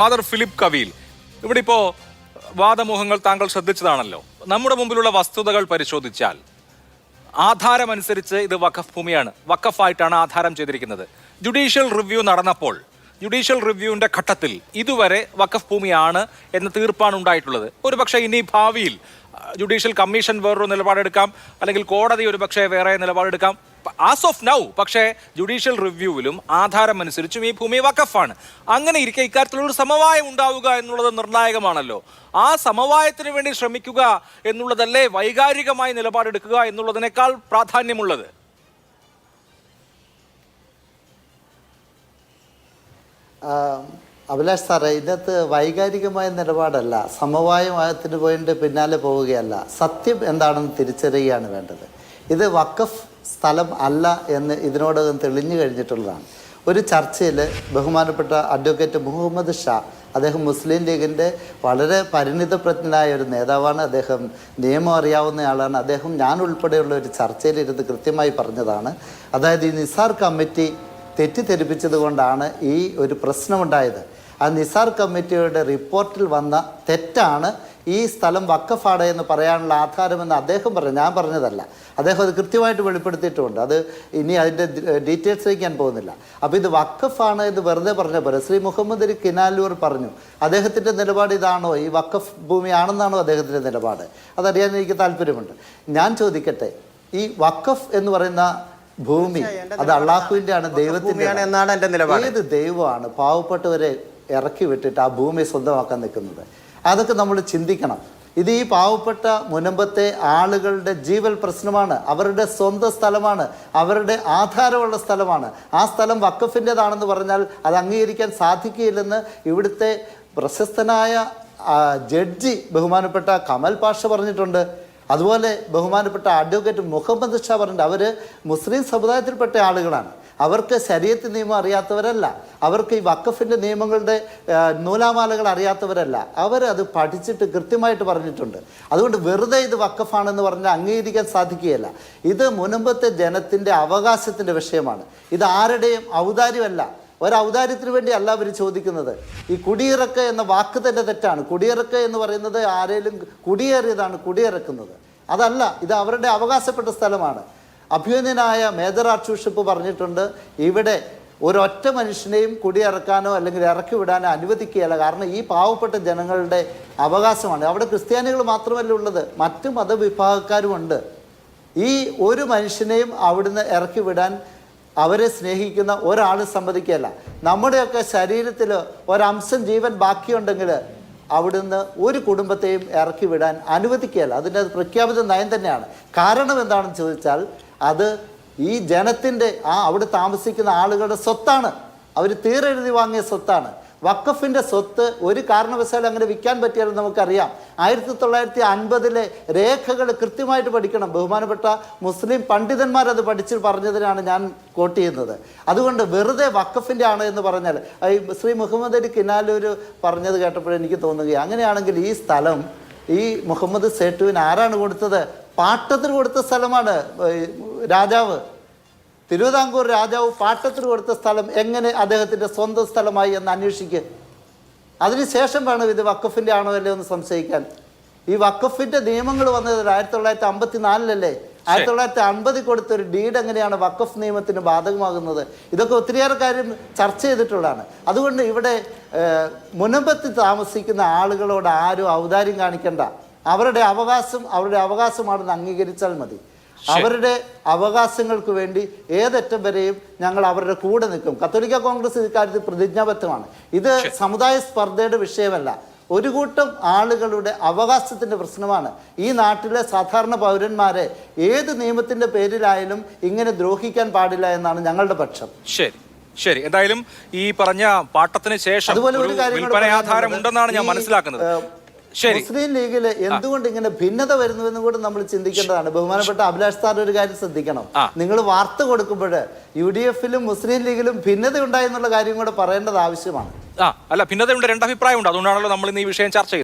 Father Philip Kaveel, ഇവിടെ ഇപ്പോൾ വാദമുഖങ്ങൾ താങ്കൾ ശ്രദ്ധിച്ചതാണല്ലോ. നമ്മുടെ മുമ്പിലുള്ള വസ്തുതകൾ പരിശോധിച്ചാൽ ആധാരമനുസരിച്ച് ഇത് വഖഫ് ഭൂമിയാണ്, വഖഫായിട്ടാണ് ആധാരം ചെയ്തിരിക്കുന്നത്. ജുഡീഷ്യൽ റിവ്യൂ നടന്നപ്പോൾ ജുഡീഷ്യൽ റിവ്യൂവിന്റെ ഘട്ടത്തിൽ ഇതുവരെ വഖഫ് ഭൂമിയാണ് എന്ന തീർപ്പാണ് ഉണ്ടായിട്ടുള്ളത്. ഒരുപക്ഷെ ഇനി ഭാവിയിൽ ജുഡീഷ്യൽ കമ്മീഷൻ വേറൊരു നിലപാടെടുക്കാം, അല്ലെങ്കിൽ കോടതി ഒരുപക്ഷെ വേറെ നിലപാടെടുക്കാം. ആസ് ഓഫ് നൗ പക്ഷേ ജുഡീഷ്യൽ റിവ്യൂവിലും ആധാരം അനുസരിച്ചും ഈ ഭൂമി വഖഫാണ്. അങ്ങനെ ഇരിക്കെ ഇക്കാര്യത്തിലൊരു സമവായം ഉണ്ടാവുക എന്നുള്ളത് നിർണായകമാണല്ലോ. ആ സമവായത്തിന് വേണ്ടി ശ്രമിക്കുക എന്നുള്ളതല്ലേ വൈകാരികമായി നിലപാടെടുക്കുക എന്നുള്ളതിനേക്കാൾ പ്രാധാന്യമുള്ളത്? അഭിലാഷ് സാറേ, ഇതിനകത്ത് വൈകാരികമായ നിലപാടല്ല, സമവായത്തിന് പോയിട്ട് പിന്നാലെ പോവുകയല്ല. സത്യം എന്താണെന്ന് തിരിച്ചറിയുകയാണ് വേണ്ടത്. ഇത് വഖഫ് സ്ഥലം അല്ല എന്ന് ഇതിനോടകം തെളിഞ്ഞു കഴിഞ്ഞിട്ടുള്ളതാണ്. ഒരു ചർച്ചയിൽ ബഹുമാനപ്പെട്ട അഡ്വക്കേറ്റ് മുഹമ്മദ് ഷാ, അദ്ദേഹം മുസ്ലിം ലീഗിൻ്റെ വളരെ പരിണിതപ്രജ്ഞനായ ഒരു നേതാവാണ്, അദ്ദേഹം നിയമം അറിയാവുന്നയാളാണ്. അദ്ദേഹം ഞാൻ ഉൾപ്പെടെയുള്ള ഒരു ചർച്ചയിലിരുന്ന് കൃത്യമായി പറഞ്ഞതാണ്, അതായത് ഈ നിസാർ കമ്മിറ്റി തെറ്റിദ്ധരിപ്പിച്ചത് കൊണ്ടാണ് ഈ ഒരു പ്രശ്നമുണ്ടായത്. ആ നിസാർ കമ്മിറ്റിയുടെ റിപ്പോർട്ടിൽ വന്ന തെറ്റാണ് ഈ സ്ഥലം വഖഫാണ് എന്ന് പറയാനുള്ള ആധാരമെന്ന് അദ്ദേഹം പറഞ്ഞു, ഞാൻ പറഞ്ഞതല്ല. അദ്ദേഹം അത് കൃത്യമായിട്ട് വെളിപ്പെടുത്തിയിട്ടുമുണ്ട്. അത് ഇനി അതിൻ്റെ ഡീറ്റെയിൽസിലേക്ക് ഞാൻ പോകുന്നില്ല. അപ്പോൾ ഇത് വഖഫാണ് എന്ന് വെറുതെ പറഞ്ഞ പോലെ ശ്രീ മുഹമ്മദ് അലി കിനാലൂർ പറഞ്ഞു. അദ്ദേഹത്തിൻ്റെ നിലപാട് ഇതാണോ, ഈ വഖഫ് ഭൂമിയാണെന്നാണോ അദ്ദേഹത്തിൻ്റെ നിലപാട്? അതറിയാൻ എനിക്ക് താല്പര്യമുണ്ട്. ഞാൻ ചോദിക്കട്ടെ, ഈ വഖഫ് എന്ന് പറയുന്ന ഭൂമി അത് അള്ളാഹുവിൻ്റെ ആണ്, ദൈവത്തിൻ്റെ എന്നാണ് എൻ്റെ നിലപാട്. ഏത് ദൈവമാണ് പാവപ്പെട്ടവരെ ഇറക്കി വിട്ടിട്ട് ആ ഭൂമി സ്വന്തമാക്കാൻ നിൽക്കുന്നത്? അതൊക്കെ നമ്മൾ ചിന്തിക്കണം. ഇത് ഈ പാവപ്പെട്ട മുനമ്പത്തെ ആളുകളുടെ ജീവൽ പ്രശ്നമാണ്, അവരുടെ സ്വന്തം സ്ഥലമാണ്, അവരുടെ ആധാരമുള്ള സ്ഥലമാണ്. ആ സ്ഥലം വഖഫിൻ്റെതാണെന്ന് പറഞ്ഞാൽ അത് അംഗീകരിക്കാൻ സാധിക്കുകയില്ലെന്ന് ഇവിടുത്തെ പ്രശസ്തനായ ജഡ്ജി ബഹുമാനപ്പെട്ട കമൽ പാഷ പറഞ്ഞിട്ടുണ്ട്. അതുപോലെ ബഹുമാനപ്പെട്ട അഡ്വക്കേറ്റ് മുഹമ്മദ് ഷാ പറഞ്ഞിട്ട് അവർ മുസ്ലിം സമുദായത്തിൽപ്പെട്ട ആളുകളാണ്, അവർക്ക് ശരീഅത്ത് നിയമം അറിയാത്തവരല്ല, അവർക്ക് ഈ വഖഫിൻ്റെ നിയമങ്ങളുടെ നൂലാമാലകൾ അറിയാത്തവരല്ല, അവരത് പഠിച്ചിട്ട് കൃത്യമായിട്ട് പറഞ്ഞിട്ടുണ്ട്. അതുകൊണ്ട് വെറുതെ ഇത് വഖഫാണെന്ന് പറഞ്ഞാൽ അംഗീകരിക്കാൻ സാധിക്കുകയില്ല. ഇത് മുനമ്പത്തെ ജനത്തിൻ്റെ അവകാശത്തിൻ്റെ വിഷയമാണ്. ഇത് ആരുടെയും ഔദാര്യമല്ല, ഒരൗദാര്യത്തിന് വേണ്ടി അല്ല അവർ ചോദിക്കുന്നത്. ഈ കുടിയിറക്ക് എന്ന വാക്ക് തന്നെ തെറ്റാണ്. കുടിയിറക്ക് എന്ന് പറയുന്നത് ആരെങ്കിലും കുടിയേറിയതാണ് കുടിയിറക്കുന്നത്, അതല്ല. ഇത് അവരുടെ അവകാശപ്പെട്ട സ്ഥലമാണ്. അഭ്യുന്നതനായ മേജർ ആർച്ച് ബിഷപ്പ് പറഞ്ഞിട്ടുണ്ട്, ഇവിടെ ഒരൊറ്റ മനുഷ്യനെയും കുടിയിറക്കാനോ അല്ലെങ്കിൽ ഇറക്കി വിടാനോ അനുവദിക്കുകയില്ല. കാരണം ഈ പാവപ്പെട്ട ജനങ്ങളുടെ അവകാശമാണ്. അവിടെ ക്രിസ്ത്യാനികൾ മാത്രമല്ല ഉള്ളത്, മറ്റു മതവിഭാഗക്കാരുമുണ്ട്. ഈ ഒരു മനുഷ്യനെയും അവിടുന്ന് ഇറക്കി വിടാൻ അവരെ സ്നേഹിക്കുന്ന ഒരാൾ സമ്മതിക്കുകയല്ല. നമ്മുടെയൊക്കെ ശരീരത്തിൽ ഒരംശം ജീവൻ ബാക്കിയുണ്ടെങ്കിൽ അവിടുന്ന് ഒരു കുടുംബത്തെയും ഇറക്കി വിടാൻ അനുവദിക്കുകയല്ല. അതിൻ്റെ പ്രഖ്യാപിത നയം തന്നെയാണ്. കാരണം എന്താണെന്ന് ചോദിച്ചാൽ അത് ഈ ജനത്തിൻ്റെ അവിടെ താമസിക്കുന്ന ആളുകളുടെ സ്വത്താണ്, അവർ തീരെഴുതി വാങ്ങിയ സ്വത്താണ്. വഖഫിൻ്റെ സ്വത്ത് ഒരു കാരണവശാലും അങ്ങനെ വിൽക്കാൻ പറ്റിയാലും നമുക്കറിയാം. 1950 രേഖകൾ കൃത്യമായിട്ട് പഠിക്കണം. ബഹുമാനപ്പെട്ട മുസ്ലിം പണ്ഡിതന്മാരത് പഠിച്ച് പറഞ്ഞതിനാണ് ഞാൻ കോട്ട് ചെയ്യുന്നത്. അതുകൊണ്ട് വെറുതെ വഖഫിൻ്റെ ആണ് എന്ന് പറഞ്ഞാൽ, ശ്രീ മുഹമ്മദ് അലി കിനാലൂർ പറഞ്ഞത് കേട്ടപ്പോഴെനിക്ക് തോന്നുകയാണ്, അങ്ങനെയാണെങ്കിൽ ഈ സ്ഥലം ഈ മുഹമ്മദ് സേട്ടുവിന് ആരാണ് കൊടുത്തത്? പാട്ടത്തിന് കൊടുത്ത സ്ഥലമാണ്. രാജാവ്, തിരുവിതാംകൂർ രാജാവ് പാട്ടത്തിന് കൊടുത്ത സ്ഥലം എങ്ങനെ അദ്ദേഹത്തിൻ്റെ സ്വന്തം സ്ഥലമായി എന്ന് അന്വേഷിക്കുക. അതിനുശേഷം വേണം ഇത് വഖഫിൻ്റെ ആണോ അല്ലേ എന്ന് സംശയിക്കാൻ. ഈ വഖഫിൻ്റെ നിയമങ്ങൾ വന്നത് 1954 1950 കൊടുത്തൊരു ഡീഡ് എങ്ങനെയാണ് വഖഫ് നിയമത്തിന് ബാധകമാകുന്നത്? ഇതൊക്കെ ഒത്തിരിയേറെ കാര്യം ചർച്ച ചെയ്തിട്ടുള്ളതാണ്. അതുകൊണ്ട് ഇവിടെ മുനമ്പത്ത് താമസിക്കുന്ന ആളുകളോട് ആരും ഔദാര്യം കാണിക്കേണ്ട. അവരുടെ അവകാശമാണെന്ന് അംഗീകരിച്ചാൽ മതി. അവരുടെ അവകാശങ്ങൾക്ക് വേണ്ടി ഏതറ്റം വരെയും ഞങ്ങൾ അവരുടെ കൂടെ നിൽക്കും. കത്തോലിക്ക കോൺഗ്രസ് ഇക്കാര്യത്തിൽ പ്രതിജ്ഞാബദ്ധമാണ്. ഇത് സമുദായ സ്പർദ്ധയുടെ വിഷയമല്ല, ഒരു കൂട്ടം ആളുകളുടെ അവകാശത്തിൻ്റെ പ്രശ്നമാണ്. ഈ നാട്ടിലെ സാധാരണ പൗരന്മാരെ ഏത് നിയമത്തിൻ്റെ പേരിലായാലും ഇങ്ങനെ ദ്രോഹിക്കാൻ പാടില്ല എന്നാണ് ഞങ്ങളുടെ പക്ഷം. ശരി, എന്തായാലും ഈ പറഞ്ഞ പാട്ടത്തിന് ശേഷം അതുപോലെ ഒരു കാര്യം ആധാരം ഉണ്ടെന്നാണ് ഞാൻ മനസ്സിലാക്കുന്നത്. മുസ്ലിം ലീഗിൽ എന്തുകൊണ്ട് ഇങ്ങനെ ഭിന്നത വരുന്നുവെന്ന് കൂടെ നമ്മൾ ചിന്തിക്കേണ്ടതാണ്. ബഹുമാനപ്പെട്ട അഭിലാഷ് സാർ ഒരു കാര്യം ശ്രദ്ധിക്കണം, നിങ്ങൾ വാർത്ത കൊടുക്കുമ്പോൾ UDF-ലും മുസ്ലിം ലീഗിലും ഭിന്നത ഉണ്ടായെന്നുള്ള കാര്യം കൂടെ പറയേണ്ടത് ആവശ്യമാണ്. അല്ല, ഭിന്നതയുണ്ട്, രണ്ടഭിപ്രായമുണ്ട്. അതുകൊണ്ടാണല്ലോ നമ്മൾ ഇന്ന് ഈ വിഷയം ചർച്ച ചെയ്യുന്നത്.